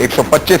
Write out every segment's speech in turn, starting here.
125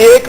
1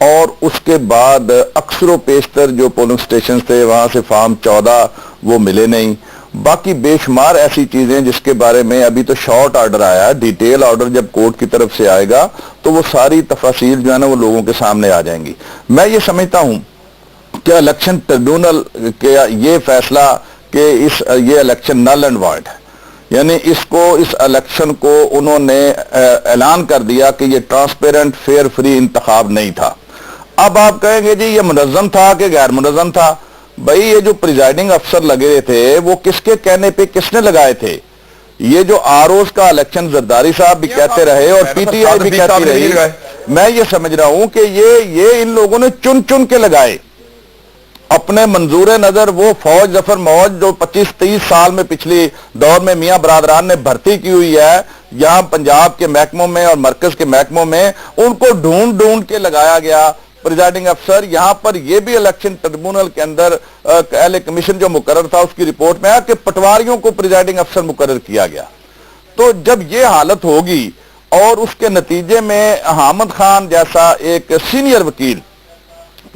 اور اس کے بعد اکثر و بیشتر جو پولنگ سٹیشنز تھے وہاں سے فارم 14 وہ ملے نہیں. باقی بے شمار ایسی چیزیں جس کے بارے میں ابھی تو شارٹ آرڈر آیا، ڈیٹیل آرڈر جب کورٹ کی طرف سے آئے گا تو وہ ساری تفاصیل جو ہے نا وہ لوگوں کے سامنے آ جائیں گی. میں یہ سمجھتا ہوں کہ الیکشن ٹریبیونل کے یہ فیصلہ کہ یہ الیکشن نل اینڈ وائڈ ہے، یعنی اس الیکشن کو انہوں نے اعلان کر دیا کہ یہ ٹرانسپیرنٹ فیئر فری انتخاب نہیں تھا. اب آپ کہیں گے جی یہ منظم تھا کہ غیر منظم تھا. بھائی یہ جو پریزائڈنگ افسر لگے تھے وہ کس کے کہنے پہ کس نے لگائے تھے؟ یہ جو آروز کا الیکشن زرداری صاحب بھی کہتے رہے اور پی ٹی آئی بھی کہتی رہی، میں یہ سمجھ رہا ہوں کہ یہ ان لوگوں نے چن چن کے لگائے اپنے منظور نظر. وہ فوج ظفر موج جو 25-30 سال میں پچھلی دور میں میاں برادران نے بھرتی کی ہوئی ہے یہاں پنجاب کے محکموں میں اور مرکز کے محکموں میں، ان کو ڈھونڈ ڈھونڈ کے لگایا گیا پریزائڈنگ افسر. یہاں پر یہ بھی الیکشن ٹریبیونل کے اندر اہل کمیشن جو مقرر تھا اس کی رپورٹ میں آیا کہ پٹواریوں کو پریزائڈنگ افسر مقرر کیا گیا. تو جب یہ حالت ہوگی اور اس کے نتیجے میں حامد خان جیسا ایک سینئر وکیل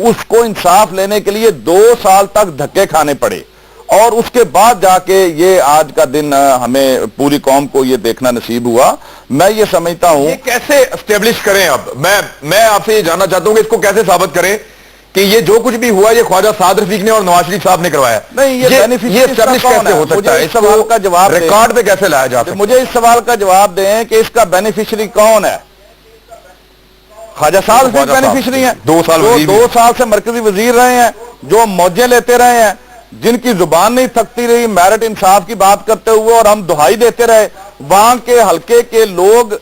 اس کو انصاف لینے کے لیے 2 سال تک دھکے کھانے پڑے اور اس کے بعد جا کے یہ آج کا دن ہمیں پوری قوم کو یہ دیکھنا نصیب ہوا. میں یہ سمجھتا ہوں یہ کیسے اسٹیبلش کریں. اب میں آپ سے یہ جاننا چاہتا ہوں کہ اس کو کیسے ثابت کریں کہ یہ جو کچھ بھی ہوا یہ خواجہ سعد رفیق نے اور نواز شریف صاحب نے کروایا؟ نہیں یہ اسٹیبلش کیسے ہو سکتا ہے؟ اس سوال کا جواب ریکارڈ پہ کیسے لایا جا سکتا ہے؟ مجھے اس سوال کا جواب دیں کہ اس کا بینیفیشری کون ہے؟ خواجہ صاحب بینیفیشری ہیں، 2 سال سے مرکزی وزیر رہے ہیں، جو موجیں لیتے رہے ہیں، جن کی زبان نہیں تھکتی رہی میرٹ انصاف کی بات کرتے ہوئے اور ہم دہائی دیتے رہے. وہاں کے حلقے کے لوگ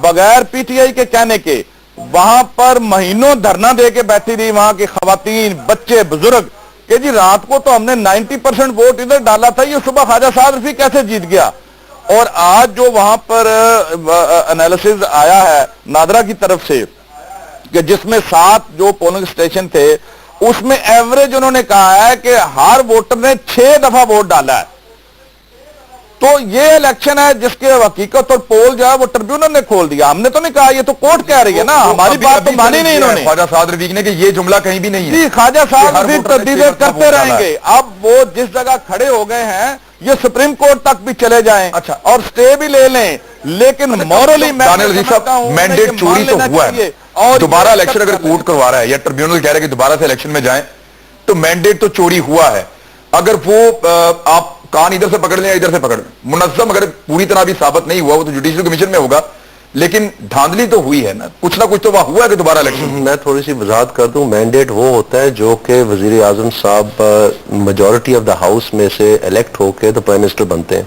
بغیر پی ٹی آئی کے کہنے کے وہاں پر مہینوں دھرنا دے کے بیٹھی رہی، وہاں کی خواتین بچے بزرگ، کہ جی رات کو تو ہم نے 90% ووٹ ادھر ڈالا تھا، یہ صبح خواجہ صاحب رفیق کیسے جیت گیا؟ اور آج جو وہاں پر انالیسز آیا ہے نادرا کی طرف سے کہ جس میں 7 جو پولنگ سٹیشن تھے اس میں ایوریج انہوں نے کہا ہے کہ ہر ووٹر نے 6 دفعہ ووٹ ڈالا ہے. تو یہ الیکشن ہے جس کے حقیقت اور پول جو ہے وہ ٹریبیونل نے کھول دیا. ہم نے تو نہیں کہا، یہ تو کورٹ کہہ رہی ہے نا، ہماری بات تو مانی نہیں انہوں نے. خواجہ سعد رفیق نے کہ یہ جملہ کہیں بھی نہیں ہے. جی خواجہ صاحب رفیق تردیدیں کرتے رہیں گے. اب وہ جس جگہ کھڑے ہو گئے ہیں یہ سپریم کورٹ تک بھی چلے جائیں اور سٹے بھی لے لیں، لیکن مورلی مینڈیٹ چوری تو ہوا ہے. اور دوبارہ الیکشن اگر کورٹ کروا رہا ہے یا ٹریبیونل کہہ رہا ہے کہ دوبارہ سے الیکشن میں جائیں تو مینڈیٹ تو چوری ہوا ہے. اگر وہ آپ کان ادھر سے پکڑ لیں یا ادھر سے پکڑ لیں، منظم اگر پوری طرح بھی ثابت نہیں ہوا وہ تو جوڈیشل کمیشن میں ہوگا، لیکن دھاندلی تو ہوئی ہے نا، کچھ نہ کچھ تو وہاں ہوا ہے کہ دوبارہ الیکشن. میں تھوڑی سی وضاحت کر دوں. مینڈیٹ وہ ہوتا ہے جو کہ وزیر اعظم صاحب میجورٹی آف دا ہاؤس میں سے الیکٹ ہو کے تو پرائم منسٹر بنتے ہیں.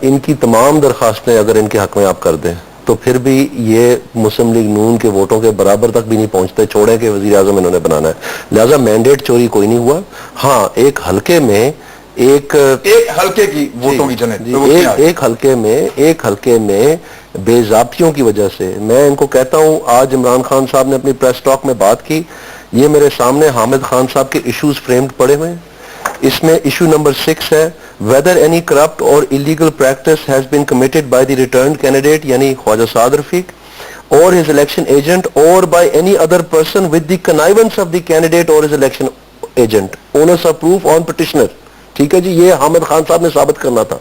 ان کی تمام درخواستیں اگر ان کے حق میں آپ کر دیں تو پھر بھی یہ مسلم لیگ نون کے ووٹوں کے برابر تک بھی نہیں پہنچتے، چھوڑیں کہ وزیر اعظم انہوں نے بنانا ہے. لہذا مینڈیٹ چوری کوئی نہیں ہوا. ہاں ایک حلقے میں ایک حلقے کی ووٹوں کی ایک حلقے میں بے ضابطیوں کی وجہ سے، میں ان کو کہتا ہوں آج عمران خان صاحب نے اپنی پریس ٹاک میں بات کی، یہ میرے سامنے حامد خان صاحب کے ایشوز فریمڈ پڑے ہوئے ہیں. اس میں ایشو نمبر 6 ہے whether any corrupt or illegal practice has been committed by the returned candidate یعنی خواجہ سعد رفیق or his election agent or by any other person with the connivance of the candidate or his election agent. Onus of proof on petitioner. ٹھیک ہے جی، یہ حامد خان صاحب نے ثابت کرنا تھا.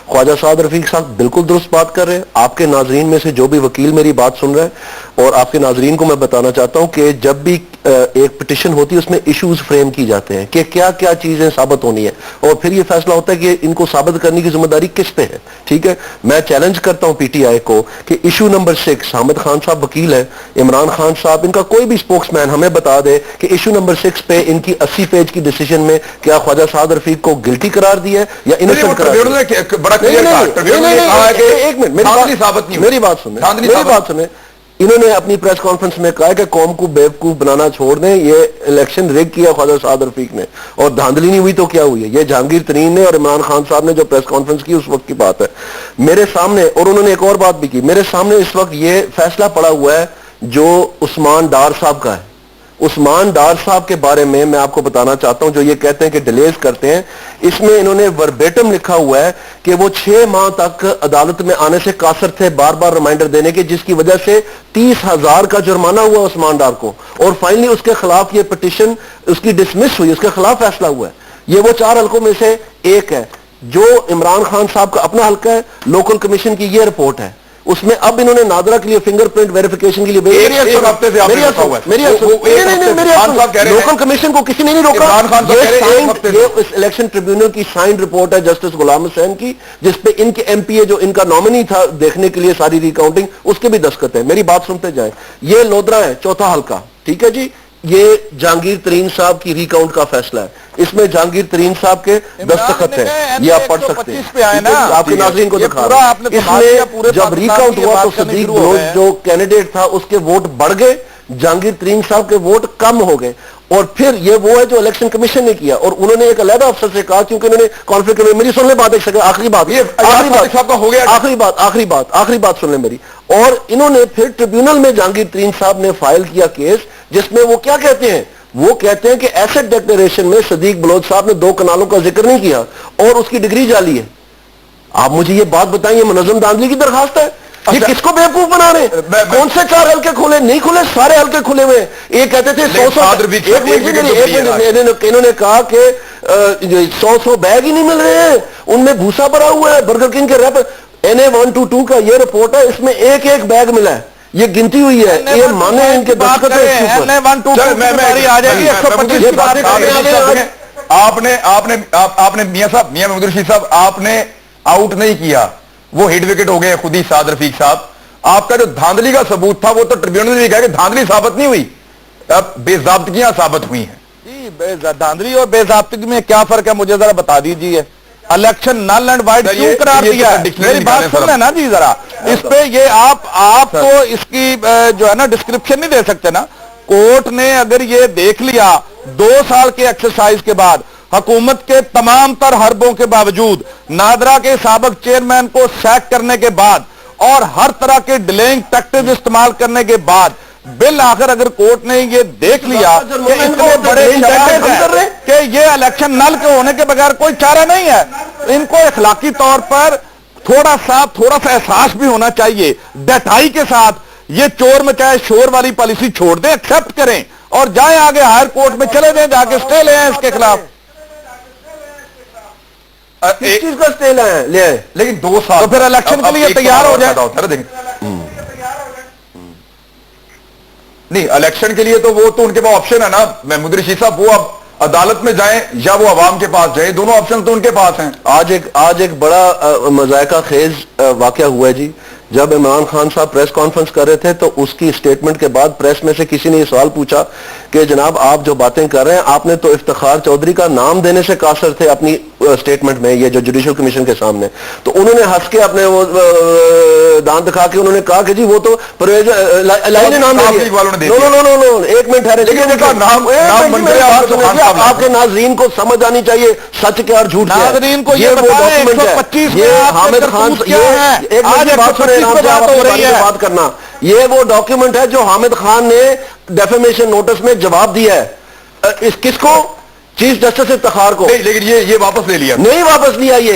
خواجہ سعد رفیق صاحب بالکل درست بات کر رہے ہیں. آپ کے ناظرین میں سے جو بھی وکیل میری بات سن رہے ہیں اور آپ کے ناظرین کو میں بتانا چاہتا ہوں کہ جب بھی ایک پٹیشن ہوتی ہے اس میں ایشوز فریم کی جاتے ہیں کہ کیا کیا چیزیں ثابت ہونی ہے اور پھر یہ فیصلہ ہوتا ہے کہ ان کو ثابت کرنے کی ذمہ داری کس پہ ہے. ٹھیک ہے، میں چیلنج کرتا ہوں پی ٹی آئی کو کہ ایشو نمبر 6 حامد خان صاحب وکیل ہے، عمران خان صاحب ان کا کوئی بھی اسپوکس مین ہمیں بتا دے کہ ایشو نمبر 6 پہ ان کی 80 پیج کی ڈیسیژن میں کیا خواجہ سعد رفیق کو گلٹی قرار دیا ہے یا انوسنٹ قرار دیا ہے. میری بات سنیں. انہوں نے اپنی پریس کانفرنس میں کہا کہ قوم کو بیوقوف بنانا چھوڑ دیں، یہ الیکشن ریگ کیا خواجہ سعد رفیق نے اور دھاندلی نہیں ہوئی تو کیا ہوئی ہے. یہ جہانگیر ترین نے اور عمران خان صاحب نے جو پریس کانفرنس کی اس وقت کی بات ہے میرے سامنے. اور انہوں نے ایک اور بات بھی کی میرے سامنے. اس وقت یہ فیصلہ پڑا ہوا ہے جو عثمان ڈار صاحب کا ہے. عثمان ڈار صاحب کے بارے میں آپ کو بتانا چاہتا ہوں جو یہ کہتے ہیں کہ ڈیلیز کرتے ہیں. اس میں انہوں نے وربیٹم لکھا ہوا ہے کہ وہ 6 ماہ تک عدالت میں آنے سے قاصر تھے بار بار ریمائنڈر دینے کے، جس کی وجہ سے 30,000 کا جرمانہ ہوا عثمان ڈار کو، اور فائنلی اس کے خلاف یہ پٹیشن اس کی ڈسمس ہوئی، اس کے خلاف فیصلہ ہوا ہے۔ یہ وہ 4 حلقوں میں سے ایک ہے جو عمران خان صاحب کا اپنا حلقہ ہے۔ لوکل کمیشن کی یہ رپورٹ ہے، اس میں اب انہوں نے نادرا کے لیے فنگر پرنٹ ویریفیکیشن کے لیے لوکل کمیشن کو کسی نے نہیں روکا۔ یہ اس الیکشن ٹریبیونل کی سائنڈ رپورٹ ہے جسٹس غلام حسین کی، جس پہ ان کے ایم پی اے جو ان کا نامنی تھا دیکھنے کے لیے ساری ریکاؤنٹنگ، اس کے بھی دستخط ہے۔ میری بات سنتے جائیں، یہ لودرا ہے 4تھا حلقہ، ٹھیک ہے جی۔ یہ جہانگیر ترین صاحب کی ریکاؤنٹ کا فیصلہ ہے، اس میں جہانگیر ترین صاحب کے دستخط ہیں، یہ آپ پڑھ سکتے ہیں، آپ کے ناظرین کو دکھا رہا ہوں۔ اس میں جب ریکاؤنٹ ہوا تو صدیق بلوچ جو کینڈیڈیٹ تھا اس کے ووٹ بڑھ گئے، جہانگیر ترین صاحب کے ووٹ کم ہو گئے، اور پھر یہ وہ ہے جو الیکشن کمیشن نے کیا، اور انہوں نے ایک علیحدہ افسر سے کہا، کیونکہ انہوں نے کانفلکٹ میں، میری سن لیں بات ایک سیکنڈ، آخری بات سن لیں میری، اور انہوں نے پھر ٹریبیونل میں جہانگیر ترین صاحب نے فائل کیا کیس، جس میں وہ کیا کہتے ہیں، وہ کہتے ہیں کہ ایسٹ ڈیکلریشن میں صدیق بلوچ صاحب نے 2 کنالوں کا ذکر نہیں کیا اور اس کی ڈگری جعلی ہے۔ آپ مجھے یہ بات بتائیں، یہ منظم دھاندلی کی درخواست ہے؟ یہ کس کو بیوقوف بنا رہے ہیں؟ کون سے 4 حلقے کھولے؟ نہیں کھولے، سارے حلقے کھلے ہوئے ہیں۔ یہ کہتے تھے انہوں نے کہا کہ 100 بیگ ہی نہیں مل رہے ہیں، ان میں بھوسا بھرا ہوا ہے، برگر کنگ کے ریپ NA-122 کا یہ رپورٹ ہے، اس میں ایک بیگ ملا ہے، یہ گنتی ہوئی ہے، یہ مانے ان کے دستخط ہے۔ آپ نے میاں محمود رشید صاحب آپ نے آؤٹ نہیں کیا، وہ ہٹ وکٹ ہو گئے خود ہی سعد رفیق صاحب۔ آپ کا جو دھاندلی کا ثبوت تھا وہ تو ٹریبیونل نے کہا کہ دھاندلی ثابت نہیں ہوئی، اب بے ضابطگیاں ثابت ہوئی ہیں۔ جی، دھاندلی اور بے ضابطگی میں کیا فرق ہے مجھے ذرا بتا دیجیے۔ الیکشن نل اینڈ وائڈ کیوں قرار دیا ہے؟ میری بات سن لیں نا جی ذرا، اس پہ یہ آپ تو اس کی جو ہے نا ڈسکرپشن نہیں دے سکتے نا۔ کورٹ نے اگر یہ دیکھ لیا 2 سال کے ایکسرسائز کے بعد، حکومت کے تمام تر حربوں کے باوجود، نادرا کے سابق چیئرمین کو سیک کرنے کے بعد، اور ہر طرح کے ڈیلینگ ٹیکٹکس استعمال کرنے کے بعد، بالآخر اگر کورٹ نے یہ دیکھ لیا کہ اتنے بڑے شواہد ہیں کہ یہ الیکشن نل کے ہونے کے بغیر کوئی چارہ نہیں ہے، ان کو اخلاقی طور پر تھوڑا سا احساس بھی ہونا چاہیے، ڈٹائی کے ساتھ یہ چور مچائے شور والی پالیسی چھوڑ دیں، ایکسپٹ کریں اور جائیں آگے ہائر کورٹ میں چلے دیں، جا کے سٹے لے آئیں اس کے خلاف۔ کس چیز کا سٹے لے آئیں؟ لیکن 2 سال تو پھر الیکشن کے لیے تیار ہو جائے۔ نہیں، الیکشن کے لیے تو وہ تو ان کے پاس آپشن ہے نا محمود رشید صاحب، وہ اب عدالت میں جائیں یا وہ عوام کے پاس جائیں، دونوں آپشن تو ان کے پاس ہیں۔ آج ایک بڑا مذائقہ خیز واقعہ ہوا ہے جی، جب عمران خان صاحب پریس کانفرنس کر رہے تھے تو اس کی سٹیٹمنٹ کے بعد پریس میں سے کسی نے یہ سوال پوچھا کہ جناب آپ جو باتیں کر رہے ہیں، آپ نے تو افتخار چودھری کا نام دینے سے قاصر تھے اپنی سٹیٹمنٹ میں، یہ جو جوڈیشل کمیشن کے سامنے، تو انہوں نے ہنس کے اپنے وہ دانت دکھا کے انہوں نے کہا کہ جی وہ تو پرویز الہی نے نام دے دیا۔ ایک منٹ ٹھہرے، آپ کے ناظرین کو سمجھ آنی چاہیے سچ کیا اور جھوٹ کیا۔ ناظرین کو یہ ڈاکومنٹ ہے، یہ حامد خان بات کرنا، یہ وہ ڈاکیومنٹ ہے جو حامد خان نے ڈیفیمیشن نوٹس میں جواب دیا ہے کس کو؟ چیف جسٹس افتخار کو۔ لیکن یہ واپس لے لیا، نہیں واپس لیا، یہ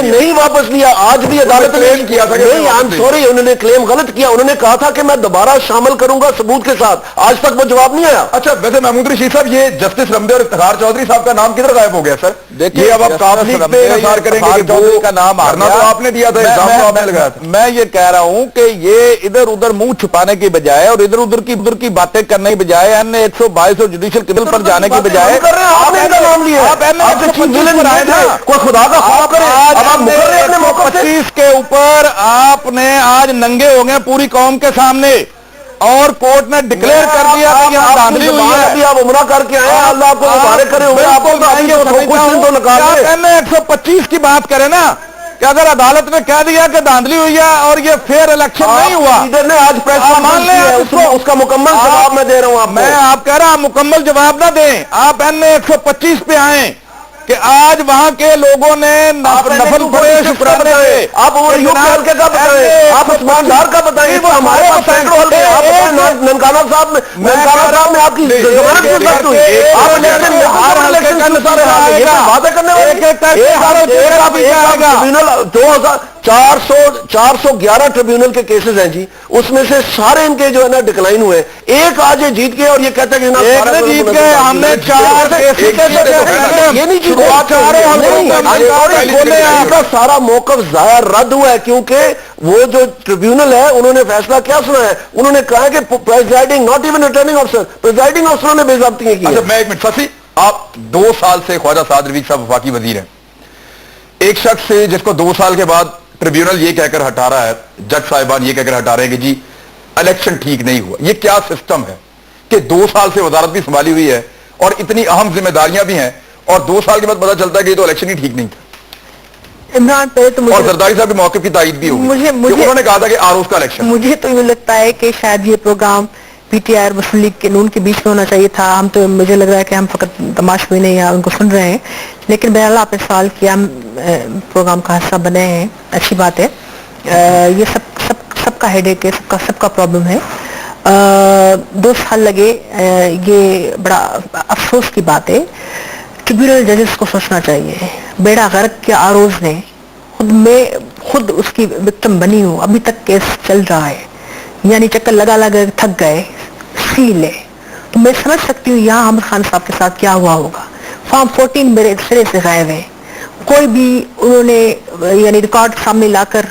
نہیں واپس لیا، آج بھی عدالت نے کیا تھا، نہیں آئی ایم سوری، انہوں نے کلیم غلط کیا، انہوں نے کہا تھا کہ میں دوبارہ شامل کروں گا ثبوت کے ساتھ، آج تک وہ جواب نہیں آیا۔ اچھا ویسے محمود رشید صاحب، یہ جسٹس رمدے اور افتخار چودھری صاحب کا نام کدھر غائب ہو گیا سر؟ دیکھیے اب آپ کافی پہ انحصار کریں گے کہ وہ کا نام آنا تو آپ نے دیا تھا، الزام تو آپ نے لگایا تھا۔ میں یہ کہہ رہا ہوں کہ یہ ادھر ادھر منہ چھپانے کی بجائے اور ادھر ادھر کی باتیں کرنے کی بجائے، NA-122 اور جوڈیشل کمیشن پر جانے کی بجائے کوئی خدا کا خوف کرے، اب آپ مکر رہے ہیں اپنے موقع سے۔ 25 کے اوپر آپ نے آج ننگے ہو گئے پوری قوم کے سامنے، اور کورٹ نے ڈکلیئر کر دیا کہ یہاں دھاندلی ہوئی ہے۔ ابھی آپ عمرہ کر کے آئے، اللہ آپ کو مبارک کرے، آپ کو NA-125 کی بات کریں نا، کہ اگر عدالت نے کہہ دیا کہ دھاندلی ہوئی ہے اور یہ فیئر الیکشن نہیں ہوا، لیڈر نے آج پریس کانفرنس کی ہے، اس کا مکمل جواب میں دے رہا ہوں آپ کو۔ میں آپ کہہ رہا ہوں مکمل جواب نہ دیں، آپ NA-125 پہ آئیں کہ آج وہاں کے لوگوں نے نفل پڑے شکرانے آپ وہ یوگ کے حلقے کا بتائیں, آپ عثمان ڈار کا بتائیں, ہمارے پاس سینکڑوں حلقے, آپ بتائیں ننکانہ صاحب میں آپ کی ضمانت کیوں ضبط ہوئی؟ آپ الیکشن ہر حلقے کا نتیجہ وعدے کرنے والے 411 ٹریبیونل کے کیسز ہیں جی, اس میں سے سارے ان کے جو ہے نا ڈکلائن ہوئے, ایک آج یہ جیت گئے اور یہ کہتے ہیں کہ جیت گئے, ہم نے 4 یہ نہیں جیتے, ان کا سارا موقف ضائع رد ہوا ہے, کیونکہ وہ جو ٹریبیونل ہے انہوں نے فیصلہ کیا سنا ہے, انہوں نے کہا کہ presiding not even returning officer, presiding آفیسروں نے بے ضابطگیاں کی. میں ایک منٹ سسی, آپ 2 سال سے خواجہ سعد رفیق صاحب وفاقی وزیر ہیں, ایک شخص سے جس کو 2 سال کے بعد ٹریبیونل یہ کہہ کر ہٹا رہا ہے, جج صاحبان یہ کہہ کر ہٹا رہے ہیں کہ جی الیکشن ٹھیک نہیں ہوا, یہ کیا سسٹم ہے کہ 2 سال سے وزارت بھی سنبھالی ہوئی ہے اور اتنی اہم ذمہ داریاں بھی ہیں, اور 2 سال کے بعد پتہ چلتا ہے کہ یہ تو الیکشن ہی ٹھیک نہیں تھا. عمران پہ تو اور زرداری صاحب کے موقف کی تائید بھی ہوگی, انہوں نے کہا تھا کہ آروز کا الیکشن. مجھے تو یہ لگتا ہے کہ شاید یہ پروگرام پی ٹی آئی اور مسلم لیگ کے نون کے بیچ میں ہونا چاہیے تھا. ہم تو مجھے لگ رہا ہے کہ ہم فقط تماش میں نہیں ان کو سن رہے ہیں, لیکن بہرحال آپ نے سوال کیا, ہم پروگرام کا حصہ بنے ہیں, اچھی بات ہے. یہ سب کا ہیڈ ایک ہے, سب کا پرابلم ہے. 2 سال لگے, یہ بڑا افسوس کی بات ہے. ٹریبیونل ججز کو سوچنا چاہیے, بیڑا غرق کے آروز نے خود اس کی وکٹم بنی ہوں, ابھی تک کیس چل رہا ہے, یعنی چکر لگا تھک گئے, سیل ہے. تو میں سمجھ سکتی ہوں یہاں حامد خان صاحب کے ساتھ کیا ہوا ہوگا. فارم 14 میرے سرے سے غائب ہے, کوئی بھی انہوں نے یعنی ریکارڈ سامنے لا کر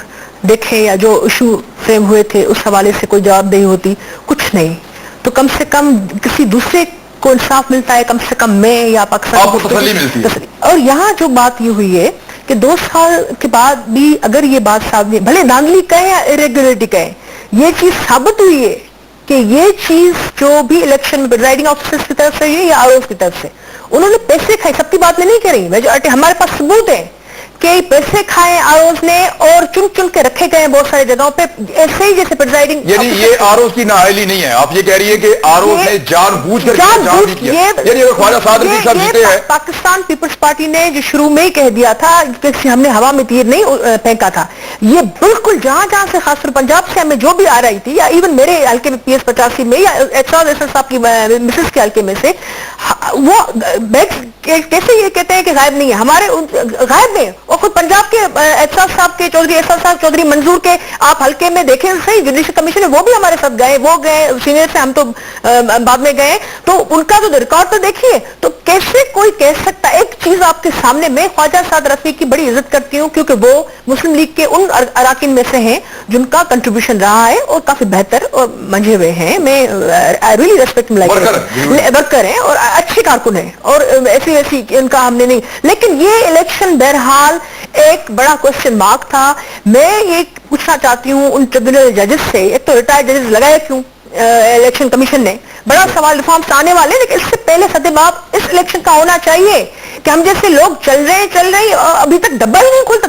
دیکھے یا جو ایشو فریم ہوئے تھے اس حوالے سے کوئی جواب دہی ہوتی, کچھ نہیں. تو کم سے کم کسی دوسرے کو انصاف ملتا ہے, کم سے کم میں یا پاکستان کو تسلی ملتی ہے. اور یہاں جو بات یہ ہوئی ہے کہ 2 سال کے بعد بھی اگر یہ بات صاحب بھلے دھاندلی کہیں یا ارریگولرٹی کہیں, یہ چیز ثابت ہوئی ہے کہ یہ چیز جو بھی الیکشن میں پریزائڈنگ آفیسر کی طرف سے یا آروز کی طرف سے انہوں نے پیسے کھائے, سب کی بات میں نہیں کہہ رہی, میجورٹی ہمارے پاس ثبوت ہے کہ پیسے کھائے آروز نے اور چن کے رکھے گئے بہت ساری جگہوں پہ, ایسے ہی جیسے پریزائڈنگ. یعنی یہ آروز کی نااہلی نہیں ہے, آپ یہ کہہ رہی ہے کہ آروز نے جان بوجھ کر کیا. یعنی خواجہ سعد رفیق صاحب جیتے ہیں, پاکستان پیپلز پارٹی نے جو شروع میں ہی کہہ دیا تھا کہ ہم نے ہوا میں تیر نہیں پھینکا تھا, یہ بالکل جہاں سے خاص طور پنجاب سے ہمیں جو بھی آ رہی تھی, یا ایون میرے حلقے میں PS 85 میں یا احسان صاحب کی مسز کے حلقے میں سے, وہ کیسے یہ کہتے ہیں کہ غائب نہیں ہے, ہمارے غائب میں. اور خود پنجاب کے احسان صاحب کے چودھری احسان صاحب چودھری منظور کے آپ حلقے میں دیکھیں صحیح, جوڈیشل کمیشن وہ بھی ہمارے ساتھ گئے, وہ گئے سینئر سے, ہم تو بعد میں گئے, تو ان کا تو ریکارڈ تو دیکھیے. تو کیسے کوئی کہہ سکتا, ایک چیز آپ کے سامنے, میں خواجہ سعد رفیق کی بڑی عزت کرتی ہوں کیونکہ وہ مسلم لیگ کے ان اراکین میں سے ہیں جن کا کنٹریبیوشن رہا ہے اور کافی بہتر اور منجھے ہوئے ہیں. میں آئی ریئلی ریسپیکٹ ورکر ہیں اور اچھے کارکن ہیں, اور ایسی ان کا ہم نے نہیں. لیکن یہ الیکشن بہرحال ایک بڑا کوشچن مارک تھا. میں یہ پوچھنا چاہتی ہوں ان ٹریبیونل ججز سے, ایک تو ریٹائرڈ ججز لگائے کیوں الیکشن کمیشن نے, بڑا سوال ریفارمس آنے والے, لیکن اس سے پہلے صدمات اس الیکشن کا ہونا چاہیے کہ ہم جیسے لوگ چل رہے ہیں ابھی تک ڈبہ ہی نہیں کھلتا.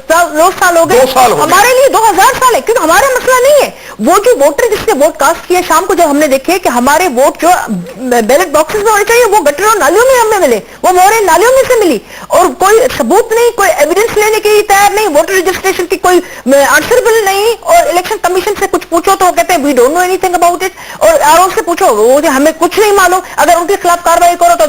2 سال ہو گئے, ہمارے لیے 2000 سال ہے, کیونکہ ہمارا مسئلہ نہیں ہے وہ جو ووٹر جس نے ووٹ کاسٹ کیا شام کو, جب ہم نے دیکھے کہ ہمارے ووٹ جو بیلٹ باکسز میں ہونے چاہیے وہ گٹروں نالیوں میں ہمیں ملے, وہ مورے نالیوں میں سے ملی, اور کوئی ثبوت نہیں, کوئی ایویڈنس لینے کے لیے تیار نہیں, ووٹر رجسٹریشن کی کوئی آنسربل نہیں. اور الیکشن کمیشن سے کچھ پوچھو تو وہ کہتے ہیں we don't know any thing about it, اور آروز سے پوچھو وہ ہمیں کچھ نہیں معلوم. اگر ان کے خلاف کاروائی کرو تو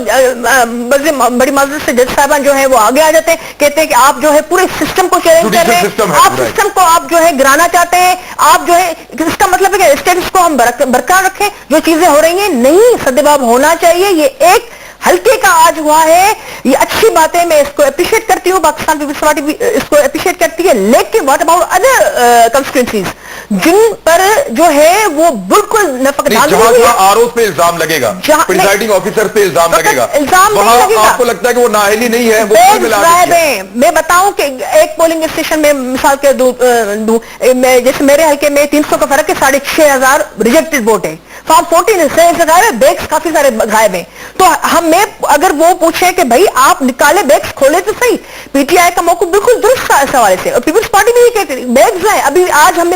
بڑی معذرت سے جج صاحبان جو ہے وہ آگے آ جاتے ہیں, کہتے ہیں کہ آپ جو ہے پورے سسٹم کو چیلنج کر رہے ہیں, آپ سسٹم کو آپ جو ہے گرانا چاہتے ہیں, آپ جو ہے اس کا مطلب ہے کہ اسٹیٹس کو ہم برقرار رکھیں. جو چیزیں ہو رہی ہیں نہیں سدباب ہونا چاہیے. یہ ایک ہلکے کا آج ہوا ہے, یہ اچھی بات ہے, میں اس کو اپریشیٹ کرتی ہوں, پاکستان پیپلز پارٹی بھی اس کو اپریشیٹ کرتی ہے. لیکن واٹ اباؤٹ ادر کنسٹیٹوئنسیز جن پر جو ہے وہ بالکل آروز پہ الزام لگے گا, پریزائڈنگ آفیسر پہ الزام لگے گا, وہاں آپ کو لگتا ہے کہ وہ نااہلی نہیں ہے, وہ میں بتاؤں کہ ایک پولنگ اسٹیشن میں مثال کے دوں, جیسے میرے حلقے میں 300 کا فرق ہے, 6500 ریجیکٹڈ ووٹ ہے. فارم 14 سے غائب ہے, بیگس کافی سارے غائب ہیں. تو ہمیں اگر وہ پوچھیں کہ بھائی آپ نکالے بیگس کھولے تو صحیح, پی ٹی آئی کا موقف بالکل درست تھا اس حوالے سے, اور پیپلز پارٹی بھی یہ کہتی بیگس ہیں. ابھی آج ہم نے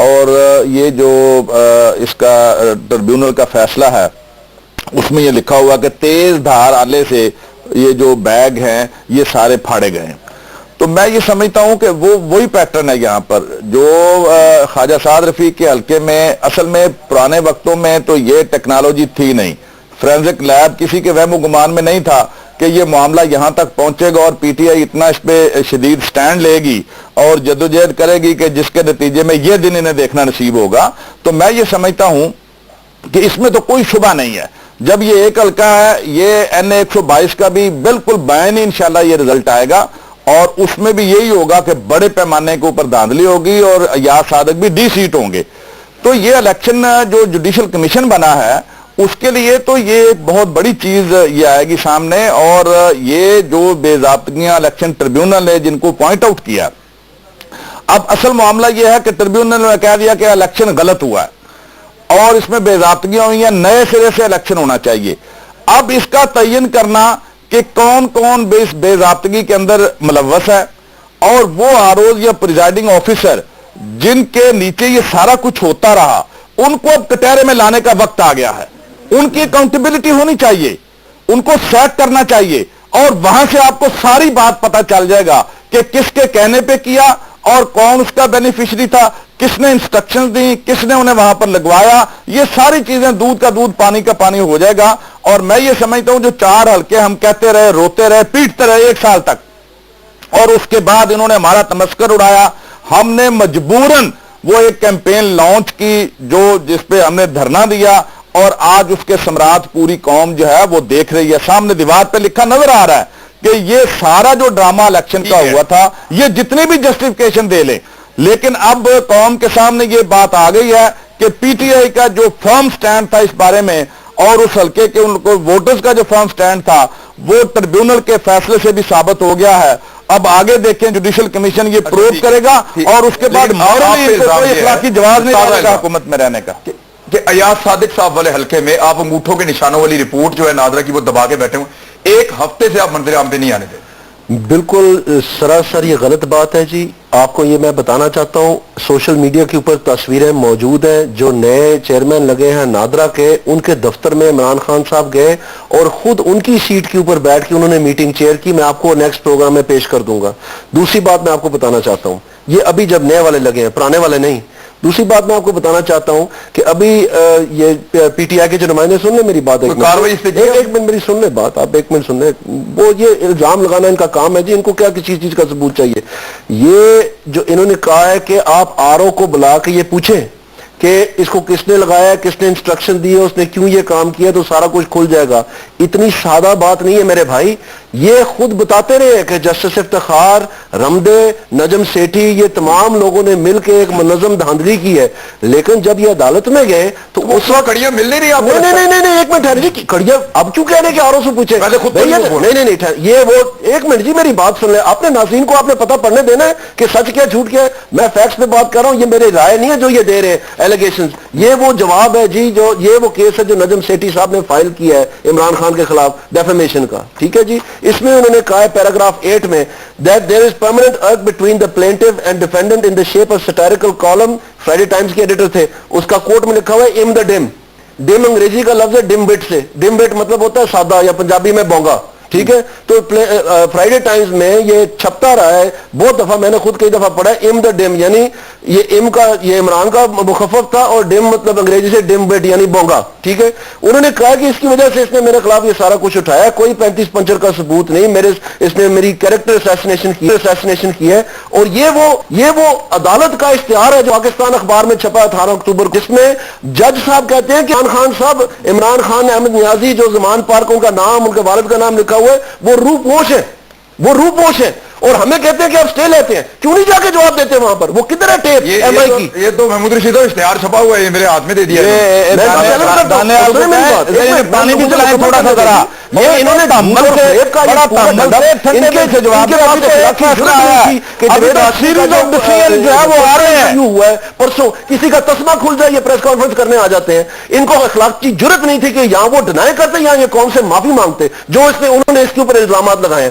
اور یہ جو اس کا ٹربیونل کا فیصلہ ہے اس میں یہ لکھا ہوا کہ تیز دھار آلے سے یہ جو بیگ ہیں یہ سارے پھاڑے گئے ہیں. تو میں یہ سمجھتا ہوں کہ وہی پیٹرن ہے یہاں پر جو خواجہ سعد رفیق کے حلقے میں. اصل میں پرانے وقتوں میں تو یہ ٹیکنالوجی تھی نہیں, فورینزک لیب کسی کے وہم و گمان میں نہیں تھا کہ یہ معاملہ یہاں تک پہنچے گا اور پی ٹی آئی اتنا اس پہ شدید سٹینڈ لے گی اور جدوجہد کرے گی کہ جس کے نتیجے میں یہ دن انہیں دیکھنا نصیب ہوگا. تو میں یہ سمجھتا ہوں کہ اس میں تو کوئی شبہ نہیں ہے. جب یہ ایک حلقہ ہے, یہ این اے 122 کا بھی بالکل بین ہی انشاءاللہ یہ رزلٹ آئے گا اور اس میں بھی یہی ہوگا کہ بڑے پیمانے کے اوپر دھاندلی ہوگی اور ایاز صادق بھی 20 سیٹ ہوں گے. تو یہ الیکشن جو جوڈیشل کمیشن بنا ہے اس کے لیے تو یہ ایک بہت بڑی چیز یہ آئے گی سامنے. اور یہ جو بے ضابطگیاں الیکشن ٹریبیونل نے جن کو پوائنٹ آؤٹ کیا, اب اصل معاملہ یہ ہے کہ ٹریبیونل نے کہہ دیا کہ الیکشن غلط ہوا ہے اور اس میں بے ضابطگیاں ہوئی ہیں, نئے سرے سے الیکشن ہونا چاہیے. اب اس کا تعین کرنا کہ کون کون بے ضابطگی کے اندر ملوث ہے اور وہ آروز یا پریزائڈنگ آفیسر جن کے نیچے یہ سارا کچھ ہوتا رہا, ان کو اب کٹہرے میں لانے کا وقت آ گیا ہے. ان کی اکاؤنٹیبلٹی ہونی چاہیے, ان کو سیٹ کرنا چاہیے اور وہاں سے آپ کو ساری بات پتہ چل جائے گا کہ کس کے کہنے پہ کیا اور کون اس کا بینیفیشری تھا, کس نے انسٹرکشنز دی, کس نے انہیں وہاں پر لگوایا. یہ ساری چیزیں دودھ کا دودھ پانی کا پانی ہو جائے گا. اور میں یہ سمجھتا ہوں جو 4 حلقے ہم کہتے رہے, روتے رہے, پیٹتے رہے 1 سال تک اور اس کے بعد انہوں نے ہمارا تمسکر اڑایا, ہم نے مجبوراً وہ ایک کیمپین لانچ کی جس پہ ہم نے دھرنا دیا اور آج اس کے ثمرات پوری قوم جو ہے وہ دیکھ رہی ہے. سامنے دیوار پہ لکھا نظر آ رہا ہے کہ یہ سارا جو ڈرامہ الیکشن کا ہوا تھا یہ جتنی بھی جسٹیفیکیشن دے لیں, لیکن اب قوم کے سامنے یہ بات آ گئی ہے کہ پی ٹی آئی کا جو فرم سٹینڈ تھا اس بارے میں اور اس حلقے کے ان کو ووٹرز کا جو فرم سٹینڈ تھا وہ ٹریبیونل کے فیصلے سے بھی ثابت ہو گیا ہے. اب آگے دیکھیں جوڈیشل کمیشن یہ پروو کرے گا اور اس کے بعد کوئی اخلاقی جواز نہیں ملے گا حکومت میں رہنے کا. کہ ایاز صادق صاحب والے حلقے میں آپ انگوٹھوں کے نشانوں والی رپورٹ جو ہے نادرا کی وہ دبا کے بیٹھے ہوئے, 1 ہفتے سے آپ منظر عام پہ نہیں آنے دیں. بالکل سراسر یہ غلط بات ہے جی. آپ کو یہ میں بتانا چاہتا ہوں, سوشل میڈیا کے اوپر تصویریں موجود ہیں. جو نئے چیئرمین لگے ہیں نادرا کے, ان کے دفتر میں عمران خان صاحب گئے اور خود ان کی سیٹ کے اوپر بیٹھ کے انہوں نے میٹنگ چیئر کی. میں آپ کو نیکسٹ پروگرام میں پیش کر دوں گا. دوسری بات میں آپ کو بتانا چاہتا ہوں, یہ ابھی جب نئے والے لگے ہیں, پرانے والے نہیں. دوسری بات میں آپ کو بتانا چاہتا ہوں کہ ابھی یہ پی ٹی آئی کے جو نمائندے, سن لیں میری بات, ایک منٹ میری سن لیں بات, آپ 1 منٹ سن لیں. وہ یہ الزام لگانا ان کا کام ہے جی, ان کو کیا کسی چیز کا ثبوت چاہیے. یہ جو انہوں نے کہا ہے کہ آپ آر او کو بلا کے یہ پوچھیں کہ اس کو کس نے لگایا, کس نے انسٹرکشن دی ہے, اس نے کیوں یہ کام کیا, تو سارا کچھ کھل جائے گا. اتنی سادہ بات نہیں ہے میرے بھائی. یہ خود بتاتے رہے کہ جسٹس افتخار, رمدے, نجم سیٹھی, یہ تمام لوگوں نے مل کے ایک منظم دھاندلی کی ہے. لیکن جب یہ عدالت میں گئے تو اس وقت کڑیاں مل نہیں رہی آپ. نہیں 1 منٹ ٹھہر جی, کڑیاں اب کیوں کہہ رہے کہ آرو سے پوچھے, نہیں یہ وہ 1 منٹ جی میری بات سن لیں. اپنے ناظرین کو آپ نے پتہ پڑھنے دینا ہے کہ سچ کیا جھوٹ کیا ہے. میں فیکٹس پہ بات کر رہا ہوں, یہ میری رائے نہیں ہے جو یہ دے رہے ہیں ایلیگیشنز. یہ وہ جواب ہے جی, جو یہ وہ کیس ہے جو نجم سیٹھی صاحب نے فائل کیا ہے عمران خان کے خلاف ڈیفیمیشن کا. ٹھیک ہے جی. اس میں انہوں نے کہا ہے پیراگراف 8 میں that there is permanent irk between the plaintiff and defendant in the shape of satirical column. Friday Times کے ایڈیٹر تھے, اس کا کوٹ میں لکھا ہوا ہے ام دا ڈم. ڈم انگریزی کا لفظ ہے ڈم بٹ سے. ڈم بٹ مطلب ہوتا ہے سادہ, یا پنجابی میں بونگا. ٹھیک ہے. تو فرائیڈے ٹائمز میں یہ چھپتا رہا ہے بہت دفعہ, میں نے خود کئی دفعہ پڑھا ہے ام دا ڈم, یعنی یہ ام کا یہ عمران کا مخفف تھا اور ڈم مطلب انگریزی سے ڈم بٹ یعنی بونگا. ٹھیک ہے. انہوں نے کہا کہ اس کی وجہ سے اس نے میرے خلاف یہ سارا کچھ اٹھایا. کوئی 35 پنچر کا ثبوت نہیں, اس نے میری کیریکٹر اسیسنیشن کی ہے. اور یہ وہ عدالت کا اشتہار ہے جو پاکستان اخبار میں چھپا 18 اکتوبر کو, جس میں جج صاحب کہتے ہیں کہ عمران خان صاحب, عمران خان احمد نیازی جو زمان پارک ان کا نام, ان کے والد کا نام لکھا ہوا ہے, وہ روپوش ہے, وہ روپوش ہے. اور ہمیں کہتے ہیں کہ آپ سٹے لیتے ہیں, کیوں نہیں جا کے جواب دیتے وہاں پر؟ وہ کدھر ہے ٹیپ ایم آئی کی؟ یہ تو محمود رشید اشتہار چھپا ہوا ہے, یہ میرے ہاتھ میں دے دیا. پانی بھی چلائیں تھوڑا سا ذرا. یہ انہوں نے پرسوں کسی کا تسمہ کھل جائے یہ پریس کانفرنس کرنے آ جاتے ہیں. ان کو اخلاق کی جرت نہیں تھی کہ یہاں وہ ڈینائی کرتے, یہاں یہ قوم سے معافی مانگتے جو انہوں نے اس کے اوپر الزامات لگائے ہیں.